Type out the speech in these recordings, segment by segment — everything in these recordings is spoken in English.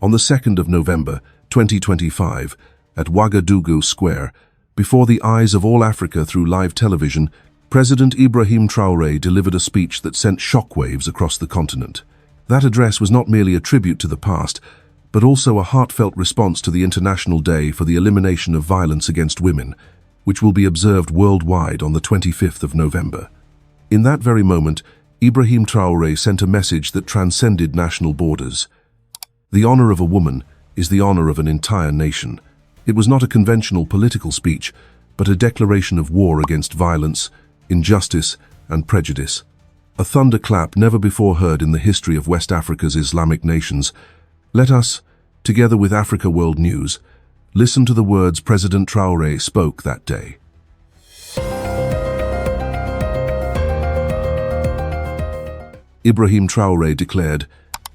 On the 2nd of November, 2025, at Ouagadougou Square, before the eyes of all Africa through live television, President Ibrahim Traoré delivered a speech that sent shockwaves across the continent. That address was not merely a tribute to the past, but also a heartfelt response to the International Day for the Elimination of Violence Against Women, which will be observed worldwide on the 25th of November. In that very moment, Ibrahim Traoré sent a message that transcended national borders. The honor of a woman is the honor of an entire nation. It was not a conventional political speech, but a declaration of war against violence, injustice, and prejudice. A thunderclap never before heard in the history of West Africa's Islamic nations. Let us, together with Africa World News, listen to the words President Traoré spoke that day. Ibrahim Traoré declared,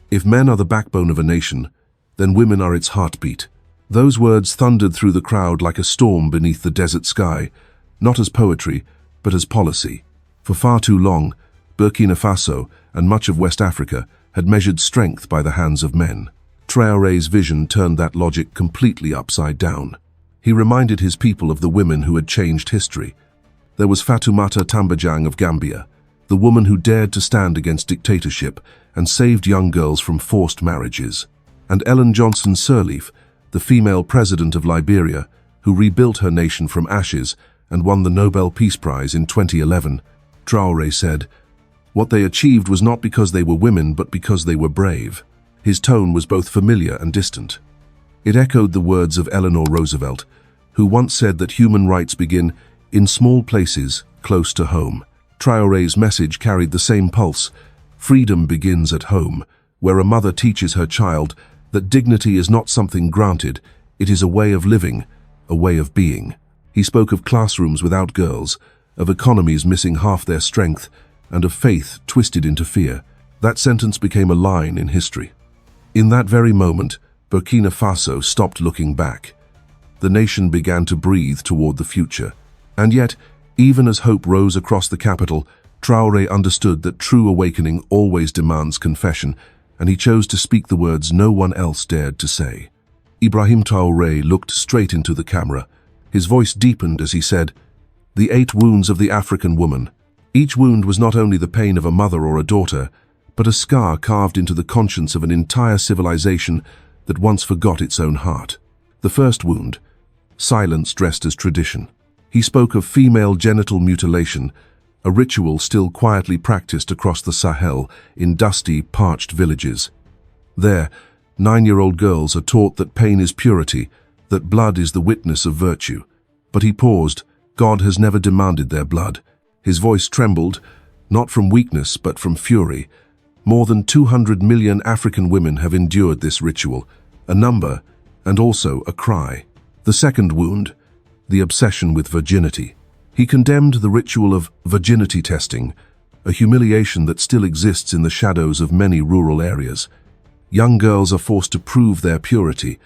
"If men are the backbone of a nation, then women are its heartbeat." Those words thundered through the crowd like a storm beneath the desert sky, not as poetry, but as policy. For far too long, Burkina Faso and much of West Africa had measured strength by the hands of men. Traoré's vision turned that logic completely upside down. He reminded his people of the women who had changed history. There was Fatoumata Tambadjang of Gambia, the woman who dared to stand against dictatorship and saved young girls from forced marriages. And Ellen Johnson Sirleaf, the female president of Liberia, who rebuilt her nation from ashes and won the Nobel Peace Prize in 2011. Traoré said, "What they achieved was not because they were women, but because they were brave." His tone was both familiar and distant. It echoed the words of Eleanor Roosevelt, who once said that human rights begin in small places close to home. Traoré's message carried the same pulse. Freedom begins at home, where a mother teaches her child that dignity is not something granted, it is a way of living, a way of being. He spoke of classrooms without girls, of economies missing half their strength, and of faith twisted into fear. That sentence became a line in history. In that very moment, Burkina Faso stopped looking back. The nation began to breathe toward the future. And yet, even as hope rose across the capital, Traoré understood that true awakening always demands confession, and he chose to speak the words no one else dared to say. Ibrahim Traoré looked straight into the camera. His voice deepened as he said, "The 8 wounds of the African woman." Each wound was not only the pain of a mother or a daughter, but a scar carved into the conscience of an entire civilization that once forgot its own heart. The first wound, silence dressed as tradition. He spoke of female genital mutilation, a ritual still quietly practiced across the Sahel in dusty, parched villages. There, 9-year-old girls are taught that pain is purity, that blood is the witness of virtue. But he paused. God has never demanded their blood. His voice trembled, not from weakness but from fury. More than 200 million African women have endured this ritual, a number and also a cry. The second wound, the obsession with virginity. He condemned the ritual of virginity testing, a humiliation that still exists in the shadows of many rural areas. Young girls are forced to prove their purity,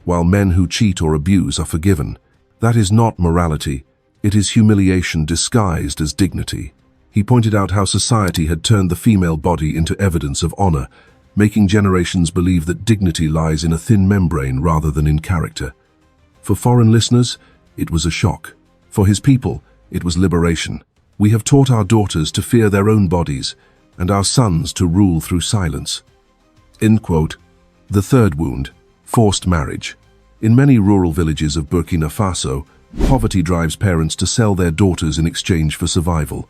while men who cheat or abuse are forgiven. That is not morality, it is humiliation disguised as dignity. He pointed out how society had turned the female body into evidence of honor, making generations believe that dignity lies in a thin membrane rather than in character. For foreign listeners, it was a shock. For his people, it was liberation. We have taught our daughters to fear their own bodies, and our sons to rule through silence. End quote. The third wound, forced marriage. In many rural villages of Burkina Faso, poverty drives parents to sell their daughters in exchange for survival.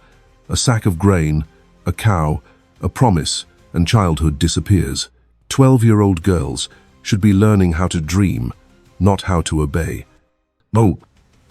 A sack of grain, a cow, a promise, and childhood disappears. 12-year-old girls should be learning how to dream, not how to obey.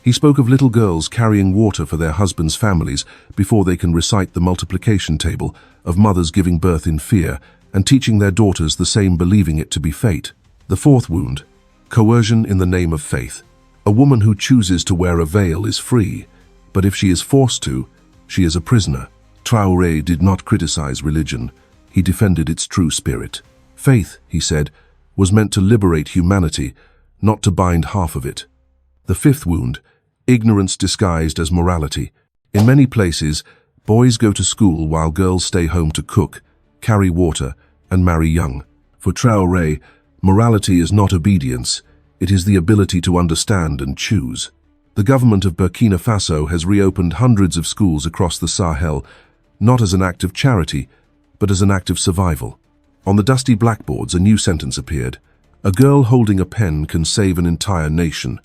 He spoke of little girls carrying water for their husbands' families before they can recite the multiplication table, of mothers giving birth in fear and teaching their daughters the same, believing it to be fate. The fourth wound, coercion in the name of faith. A woman who chooses to wear a veil is free, but if she is forced to, she is a prisoner. Traoré did not criticize religion. He defended its true spirit. Faith, he said, was meant to liberate humanity, not to bind half of it. The fifth wound, ignorance disguised as morality. In many places, boys go to school while girls stay home to cook, carry water, and marry young. For Traoré, Morality is not obedience, it is the ability to understand and choose. The government of Burkina Faso has reopened hundreds of schools across the Sahel, not as an act of charity, but as an act of survival. On the dusty blackboards, a new sentence appeared. A girl holding a pen can save an entire nation.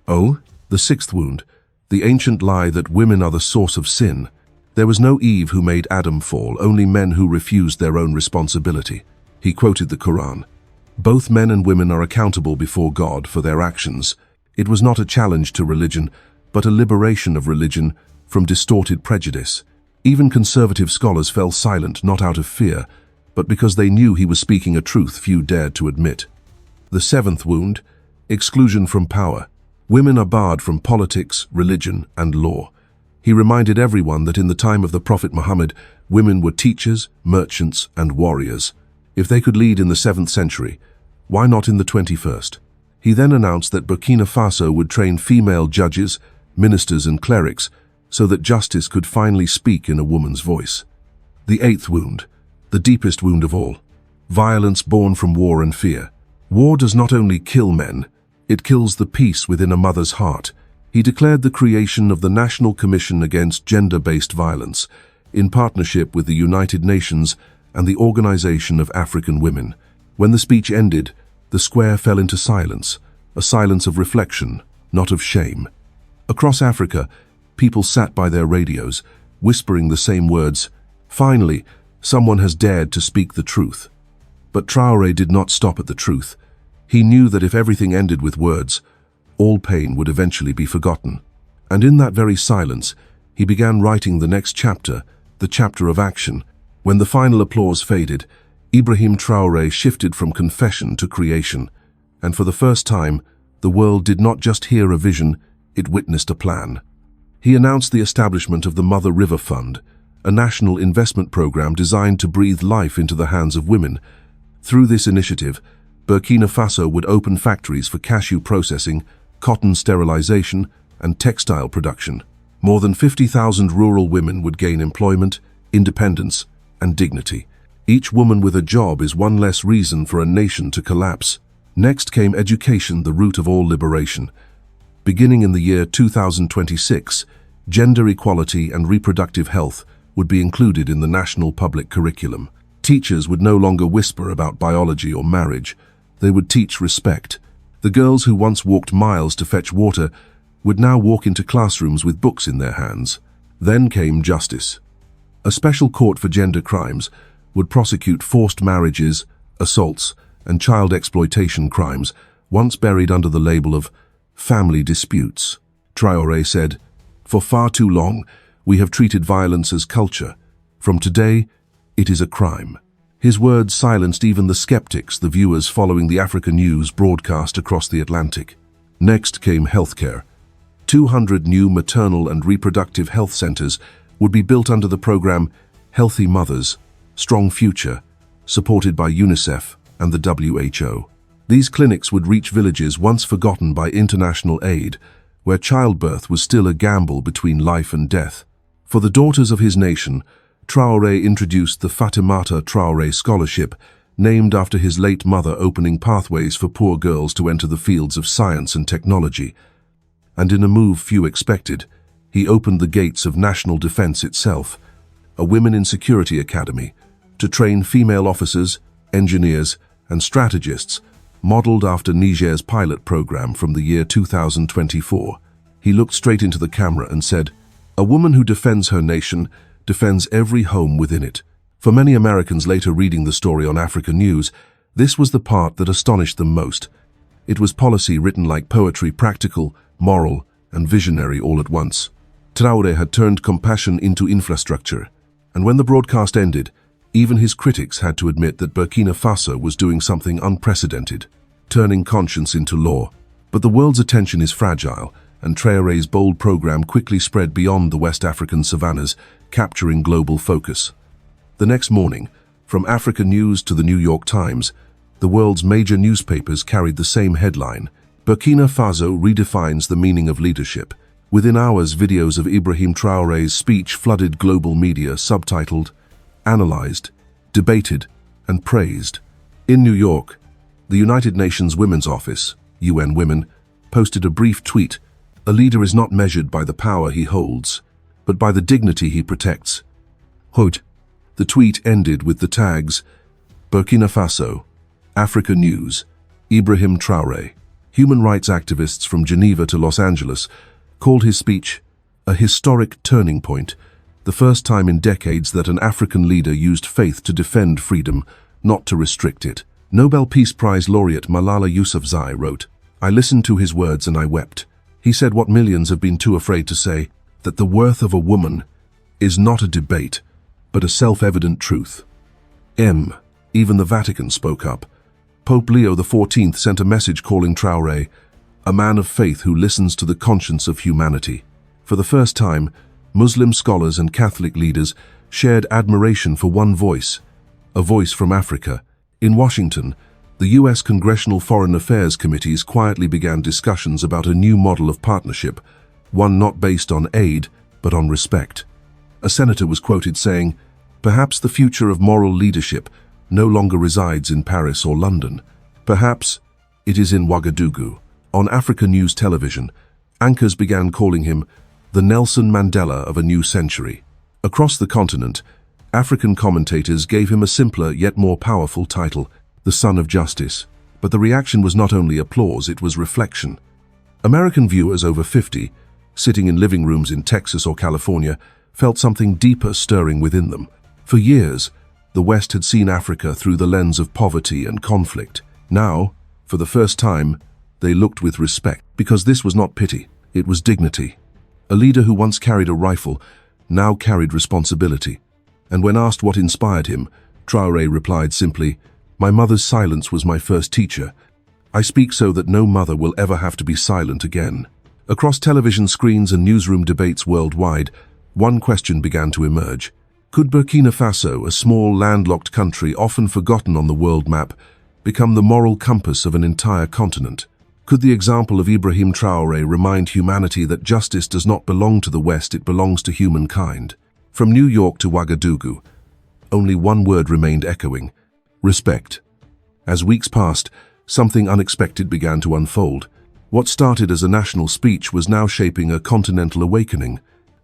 Oh, the sixth wound, the ancient lie that women are the source of sin. There was no Eve who made Adam fall, only men who refused their own responsibility. He quoted the Quran. Both men and women are accountable before God for their actions. It was not a challenge to religion, but a liberation of religion from distorted prejudice. Even conservative scholars fell silent, not out of fear, but because they knew he was speaking a truth few dared to admit. The seventh wound, exclusion from power. Women are barred from politics, religion, and law. He reminded everyone that in the time of the Prophet Muhammad, women were teachers, merchants, and warriors. If they could lead in the 7th century, why not in the 21st? He then announced that Burkina Faso would train female judges, ministers, and clerics so that justice could finally speak in a woman's voice. The eighth wound, the deepest wound of all, violence born from war and fear. War does not only kill men, it kills the peace within a mother's heart. He declared the creation of the National Commission Against Gender-Based Violence, in partnership with the United Nations and the Organization of African Women. When the speech ended, the square fell into silence, a silence of reflection, not of shame. Across Africa, people sat by their radios, whispering the same words. Finally, someone has dared to speak the truth. But Traoré did not stop at the truth. He knew that if everything ended with words, all pain would eventually be forgotten. And in that very silence, he began writing the next chapter, the chapter of action. When the final applause faded, Ibrahim Traoré shifted from confession to creation. And for the first time, the world did not just hear a vision, it witnessed a plan. He announced the establishment of the Mother River Fund, a national investment program designed to breathe life into the hands of women. Through this initiative, Burkina Faso would open factories for cashew processing, cotton sterilization, and textile production. More than 50,000 rural women would gain employment, independence, and dignity. Each woman with a job is one less reason for a nation to collapse. Next came education, the root of all liberation. Beginning in the year 2026, gender equality and reproductive health would be included in the national public curriculum. Teachers would no longer whisper about biology or marriage. They would teach respect. The girls who once walked miles to fetch water would now walk into classrooms with books in their hands. Then came justice. A special court for gender crimes would prosecute forced marriages, assaults, and child exploitation crimes, once buried under the label of family disputes. Traoré said, "For far too long, we have treated violence as culture. From today, it is a crime." His words silenced even the skeptics, the viewers following the African news broadcast across the Atlantic. Next came healthcare. 200 new maternal and reproductive health centers would be built under the program Healthy Mothers, Strong Future, supported by UNICEF and the WHO. These clinics would reach villages once forgotten by international aid, where childbirth was still a gamble between life and death. For the daughters of his nation, Traoré introduced the Fatimata Traoré Scholarship, named after his late mother, opening pathways for poor girls to enter the fields of science and technology. And in a move few expected, he opened the gates of national defense itself, a women in security academy, to train female officers, engineers, and strategists, modeled after Niger's pilot program from the year 2024. He looked straight into the camera and said, "A woman who defends her nation defends every home within it." For many Americans later reading the story on African News, this was the part that astonished them most. It was policy written like poetry, practical, moral, and visionary all at once. Traoré had turned compassion into infrastructure, and when the broadcast ended, even his critics had to admit that Burkina Faso was doing something unprecedented, turning conscience into law. But the world's attention is fragile, and Traoré's bold program quickly spread beyond the West African savannas, capturing global focus. The next morning, from Africa News to the New York Times, the world's major newspapers carried the same headline: Burkina Faso redefines the meaning of leadership. Within hours, videos of Ibrahim Traoré's speech flooded global media, subtitled, analyzed, debated, and praised. In New York, The United Nations Women's Office, UN Women, posted a brief tweet. A leader is not measured by the power he holds, but by the dignity he protects. Quote. The tweet ended with the tags, Burkina Faso, Africa News, Ibrahim Traoré. Human rights activists from Geneva to Los Angeles called his speech a historic turning point, the first time in decades that an African leader used faith to defend freedom, not to restrict it. Nobel Peace Prize laureate Malala Yousafzai wrote, I listened to his words and I wept. He said what millions have been too afraid to say, that the worth of a woman is not a debate, but a self-evident truth. Even the Vatican spoke up. Pope Leo XIV sent a message calling Traoré a man of faith who listens to the conscience of humanity. For the first time, Muslim scholars and Catholic leaders shared admiration for one voice, a voice from Africa. In Washington, the U.S. Congressional Foreign Affairs Committees quietly began discussions about a new model of partnership, one not based on aid, but on respect. A senator was quoted saying, perhaps the future of moral leadership no longer resides in Paris or London. Perhaps it is in Ouagadougou. On Africa News Television, anchors began calling him the Nelson Mandela of a new century. Across the continent, African commentators gave him a simpler yet more powerful title, the Son of Justice. But the reaction was not only applause, it was reflection. American viewers over 50, sitting in living rooms in Texas or California, felt something deeper stirring within them. For years, the West had seen Africa through the lens of poverty and conflict. Now, for the first time, they looked with respect, because this was not pity, it was dignity. A leader who once carried a rifle now carried responsibility. And when asked what inspired him, Traoré replied simply, my mother's silence was my first teacher. I speak so that no mother will ever have to be silent again. Across television screens and newsroom debates worldwide, one question began to emerge. Could Burkina Faso, a small landlocked country often forgotten on the world map, become the moral compass of an entire continent? Could the example of Ibrahim Traoré remind humanity that justice does not belong to the West, it belongs to humankind? From New York to Ouagadougou, only one word remained echoing: respect. As weeks passed, something unexpected began to unfold. What started as a national speech was now shaping a continental awakening.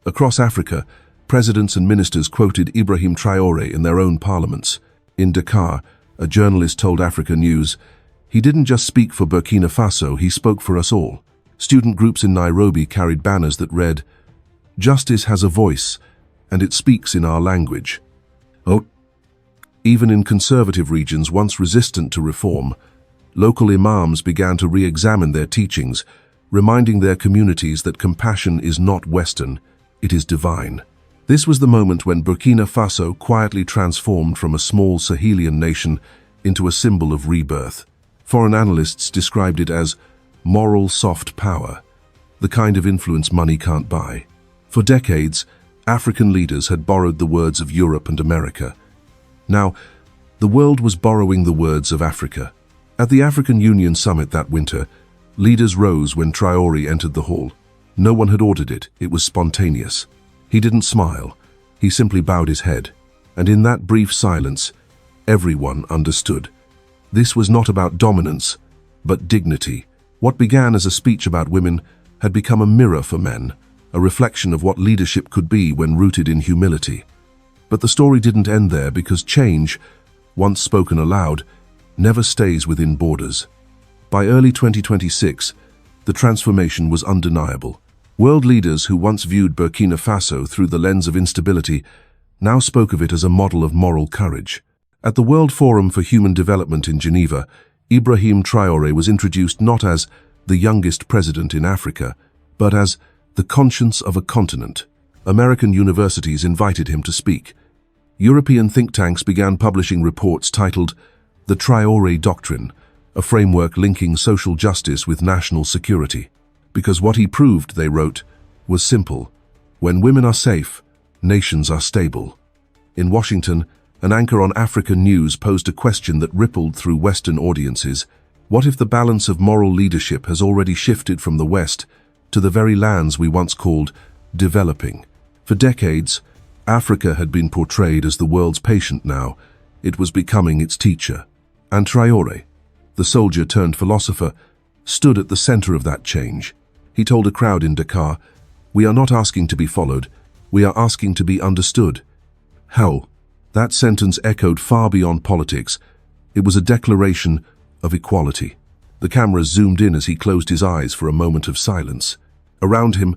Across Africa, presidents and ministers quoted Ibrahim Traoré in their own parliaments. In Dakar, a journalist told Africa News, he didn't just speak for Burkina Faso, he spoke for us all. Student groups in Nairobi carried banners that read, justice has a voice, and it speaks in our language. Even in conservative regions once resistant to reform, local imams began to re-examine their teachings, reminding their communities that compassion is not Western, it is divine. This was the moment when Burkina Faso quietly transformed from a small Sahelian nation into a symbol of rebirth. Foreign analysts described it as moral soft power, the kind of influence money can't buy. For decades, African leaders had borrowed the words of Europe and America. Now, the world was borrowing the words of Africa. At the African Union summit that winter, leaders rose when Traoré entered the hall. No one had ordered it, it was spontaneous. He didn't smile, he simply bowed his head. And in that brief silence, everyone understood. This was not about dominance, but dignity. What began as a speech about women had become a mirror for men, a reflection of what leadership could be when rooted in humility. But the story didn't end there, because change, once spoken aloud, never stays within borders. By early 2026, the transformation was undeniable. World leaders who once viewed Burkina Faso through the lens of instability now spoke of it as a model of moral courage. At the World Forum for Human Development in Geneva, Ibrahim Traoré was introduced not as the youngest president in Africa, but as the conscience of a continent. American universities invited him to speak. European think tanks began publishing reports titled The Traoré Doctrine, a framework linking social justice with national security. Because what he proved, they wrote, was simple. When women are safe, nations are stable. In Washington, an anchor on Africa News posed a question that rippled through Western audiences. What if the balance of moral leadership has already shifted from the West to the very lands we once called developing? For decades, Africa had been portrayed as the world's patient. Now, it was becoming its teacher. And Traoré, the soldier turned philosopher, stood at the center of that change. He told a crowd in Dakar, "We are not asking to be followed, we are asking to be understood." Hell, that sentence echoed far beyond politics. It was a declaration of equality. The cameras zoomed in as he closed his eyes for a moment of silence. Around him,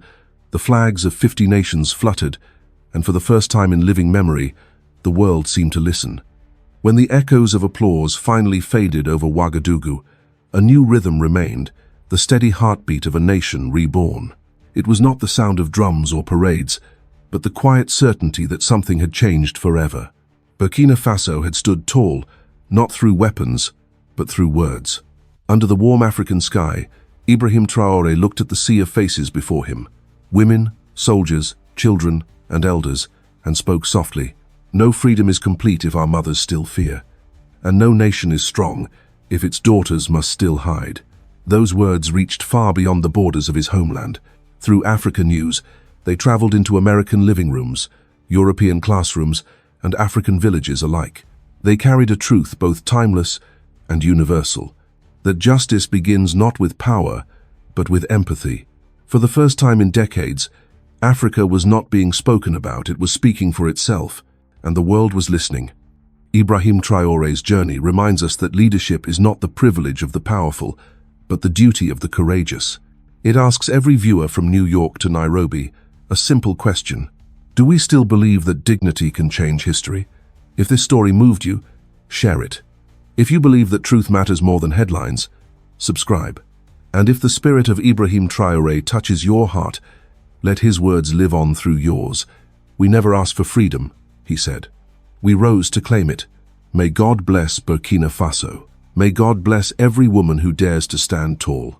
the flags of 50 nations fluttered, and for the first time in living memory, the world seemed to listen. When the echoes of applause finally faded over Ouagadougou, a new rhythm remained, the steady heartbeat of a nation reborn. It was not the sound of drums or parades, but the quiet certainty that something had changed forever. Burkina Faso had stood tall, not through weapons, but through words. Under the warm African sky, Ibrahim Traoré looked at the sea of faces before him, women, soldiers, children, and elders, and spoke softly. "No freedom is complete if our mothers still fear, and no nation is strong if its daughters must still hide." Those words reached far beyond the borders of his homeland. Through Africa news, they traveled into American living rooms, European classrooms, and African villages alike. They carried a truth both timeless and universal, that justice begins not with power, but with empathy. For the first time in decades, Africa was not being spoken about, it was speaking for itself, and the world was listening. Ibrahim Traoré's journey reminds us that leadership is not the privilege of the powerful, but the duty of the courageous. It asks every viewer from New York to Nairobi a simple question: do we still believe that dignity can change history? If this story moved you, share it. If you believe that truth matters more than headlines, subscribe. And if the spirit of Ibrahim Traoré touches your heart, let his words live on through yours. "We never asked for freedom," he said. "We rose to claim it. May God bless Burkina Faso. May God bless every woman who dares to stand tall."